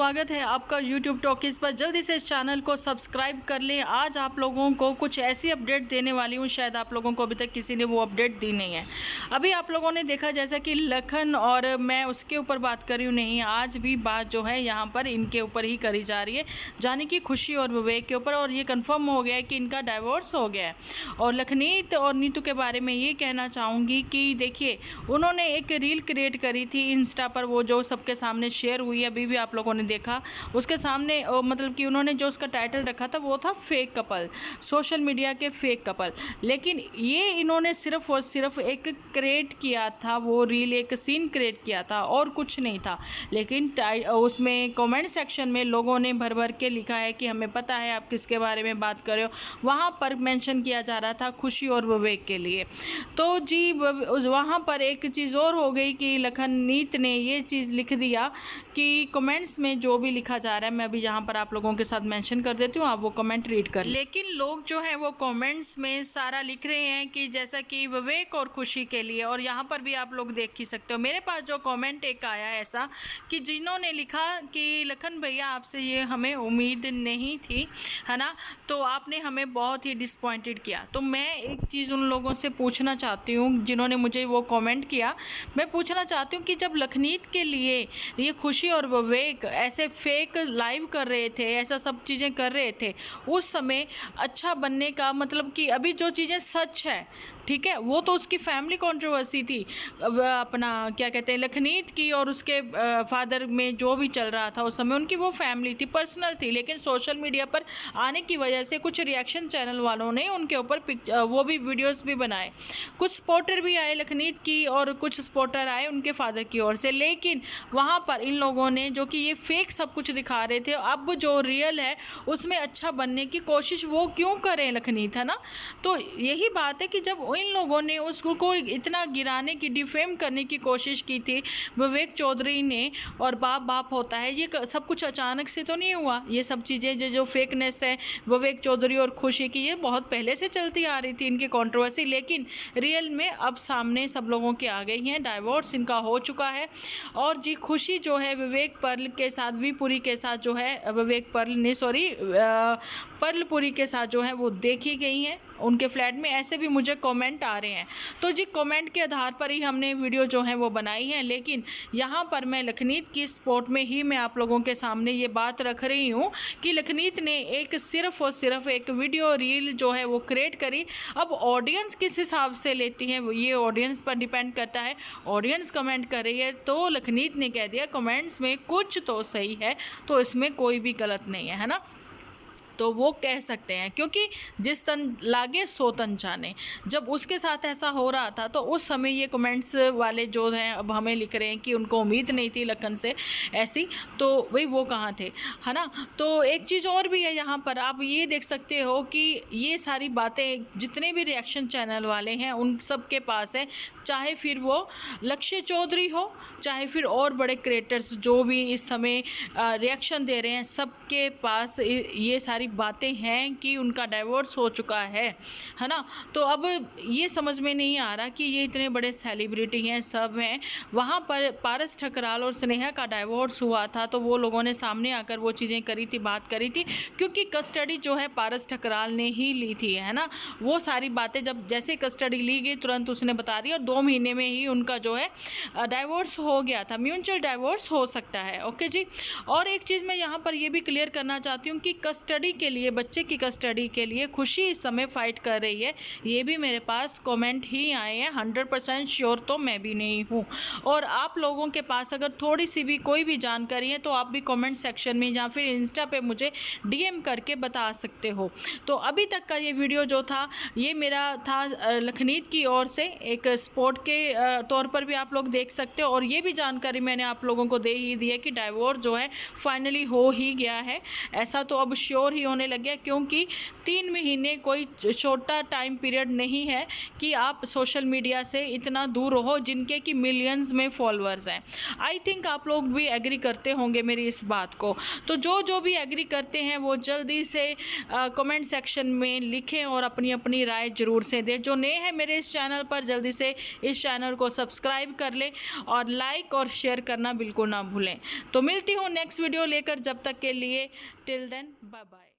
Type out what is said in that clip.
स्वागत है आपका YouTube टॉकीज़ पर। जल्दी से इस चैनल को सब्सक्राइब कर लें। आज आप लोगों को कुछ ऐसी अपडेट देने वाली हूँ, शायद आप लोगों को अभी तक किसी ने वो अपडेट दी नहीं है। अभी आप लोगों ने देखा जैसा कि लखन, और मैं उसके ऊपर बात कर रही हूँ नहीं, आज भी बात जो है यहाँ पर इनके ऊपर ही करी जा रही है, यानी कि खुशी और विवेक के ऊपर। और ये कन्फर्म हो गया है कि इनका डाइवोर्स हो गया है। और लखनीत और नीतू के बारे में ये कहना चाहूँगी कि देखिए, उन्होंने एक रील क्रिएट करी थी इंस्टा पर, वो जो सबके सामने शेयर हुई, अभी भी आप लोगों ने देखा। उसके सामने मतलब कि उन्होंने जो उसका टाइटल रखा था वो था फेक कपल, सोशल मीडिया के फेक कपल। लेकिन ये इन्होंने सिर्फ और सिर्फ एक क्रिएट किया था, वो रील एक सीन क्रिएट किया था और कुछ नहीं था। लेकिन उसमें कमेंट सेक्शन में लोगों ने भर भर के लिखा है कि हमें पता है आप किसके बारे में बात कर रहे हो। वहाँ पर मेंशन किया जा रहा था खुशी और विवेक के लिए। तो जी वहाँ पर एक चीज़ और हो गई कि लखनीत ने ये चीज़ लिख दिया कि कमेंट्स में जो भी लिखा जा रहा है, मैं अभी यहाँ पर आप लोगों के साथ मेंशन कर देती हूँ, आप वो कमेंट रीड कर। लेकिन लोग जो है वो कमेंट्स में सारा लिख रहे हैं कि जैसा कि विवेक और खुशी के लिए। और यहाँ पर भी आप लोग देख ही सकते हो, मेरे पास जो कमेंट एक आया ऐसा कि जिन्होंने लिखा कि लखन भैया आपसे ये हमें उम्मीद नहीं थी, है ना, तो आपने हमें बहुत ही डिसपॉइंटेड किया। तो मैं एक चीज़ उन लोगों से पूछना चाहती हूँ जिन्होंने मुझे वो कमेंट किया, मैं पूछना चाहती हूँ कि जब लखनीत के लिए ये खुशी और विवेक ऐसे फेक लाइव कर रहे थे, ऐसा सब चीज़ें कर रहे थे, उस समय अच्छा बनने का मतलब कि अभी जो चीज़ें सच है, ठीक है, वो तो उसकी फैमिली कंट्रोवर्सी थी, अपना क्या कहते हैं लखनीत की और उसके फादर में जो भी चल रहा था उस समय, उनकी वो फैमिली थी, पर्सनल थी। लेकिन सोशल मीडिया पर आने की वजह से कुछ रिएक्शन चैनल वालों ने उनके ऊपर वो भी वीडियोस भी बनाए, कुछ सपोर्टर भी आए लखनीत की और कुछ सपोर्टर आए उनके फादर की ओर से। लेकिन वहाँ पर इन लोगों ने जो कि ये फेक सब कुछ दिखा रहे थे, अब जो रियल है उसमें अच्छा बनने की कोशिश वो क्यों करें लखनीत, है ना। तो यही बात है कि जब इन लोगों ने उसको इतना गिराने की, डिफेम करने की कोशिश की थी विवेक चौधरी ने, और बाप बाप होता है, ये सब कुछ अचानक से तो नहीं हुआ। ये सब चीज़ें जो फेकनेस है विवेक चौधरी और खुशी की, ये बहुत पहले से चलती आ रही थी इनकी कंट्रोवर्सी। लेकिन रियल में अब सामने सब लोगों के आ गई हैं, डाइवोर्स इनका हो चुका है। और जी खुशी जो है विवेक पर्ल के साथ, विपुरी के साथ जो है, विवेक पर्ल ने सॉरी पर्लपुरी के साथ जो है वो देखी गई हैं उनके फ्लैट में, ऐसे भी मुझे कमेंट आ रहे हैं। तो जी कमेंट के आधार पर ही हमने वीडियो जो है वो बनाई है। लेकिन यहाँ पर मैं लखनीत की सपोर्ट में ही मैं आप लोगों के सामने ये बात रख रही हूँ कि लखनीत ने एक सिर्फ और सिर्फ एक वीडियो रील जो है वो क्रिएट करी। अब ऑडियंस किस हिसाब से लेती है ये ऑडियंस पर डिपेंड करता है। ऑडियंस कमेंट कर रही है तो लखनीत ने कह दिया कमेंट्स में कुछ तो सही है, तो इसमें कोई भी गलत नहीं है ना, तो वो कह सकते हैं। क्योंकि जिस तन लागे सो तन जाने, जब उसके साथ ऐसा हो रहा था तो उस समय ये कमेंट्स वाले जो हैं अब हमें लिख रहे हैं कि उनको उम्मीद नहीं थी लखन से ऐसी, तो वही वो कहाँ थे, है ना। तो एक चीज़ और भी है यहाँ पर, आप ये देख सकते हो कि ये सारी बातें जितने भी रिएक्शन चैनल वाले हैं उन सब के पास है, चाहे फिर वो लक्ष्य चौधरी हो, चाहे फिर और बड़े क्रिएटर्स जो भी इस समय रिएक्शन दे रहे हैं, सबके पास ये सारी बातें हैं कि उनका डाइवोर्स हो चुका है ना। तो अब ये समझ में नहीं आ रहा कि ये इतने बड़े सेलिब्रिटी हैं, सब हैं, वहाँ पर पारस ठकराल और स्नेहा का डाइवोर्स हुआ था तो वो लोगों ने सामने आकर वो चीज़ें करी थी, बात करी थी, क्योंकि कस्टडी जो है पारस ठकराल ने ही ली थी, है ना। वो सारी बातें जब जैसे कस्टडी ली गई तुरंत उसने बता दी और 2 महीने में ही उनका जो है डाइवोर्स हो गया था, म्यूचुअल डाइवोर्स हो सकता है। ओके जी। और एक चीज़ मैं यहाँ पर ये भी क्लियर करना चाहती हूँ कि कस्टडी के लिए, बच्चे की कस्टडी के लिए खुशी इस समय फाइट कर रही है, ये भी मेरे पास कमेंट ही आए हैं, 100% श्योर तो मैं भी नहीं हूँ। और आप लोगों के पास अगर थोड़ी सी भी कोई भी जानकारी है तो आप भी कमेंट सेक्शन में या फिर इंस्टा पे मुझे डीएम करके बता सकते हो। तो अभी तक का ये वीडियो जो था ये मेरा था लखनीत की ओर से, एक सपोर्ट के तौर पर भी आप लोग देख सकते हो। और ये भी जानकारी मैंने आप लोगों को दे ही दी है कि डाइवोर्स जो है फाइनली हो ही गया है, ऐसा तो अब श्योर ही होने लग गया, क्योंकि 3 महीने कोई छोटा टाइम पीरियड नहीं है कि आप सोशल मीडिया से इतना दूर हो, जिनके कि मिलियंस में फॉलोअर्स हैं। आई थिंक आप लोग भी एग्री करते होंगे मेरी इस बात को। तो जो भी एग्री करते हैं वो जल्दी से कमेंट सेक्शन में लिखें और अपनी अपनी राय जरूर से दें। जो नए हैं मेरे इस चैनल पर, जल्दी से इस चैनल को सब्सक्राइब कर लें और लाइक और शेयर करना बिल्कुल ना भूलें। तो मिलती हूँ नेक्स्ट वीडियो लेकर, जब तक के लिए टिल देन बाय बाय।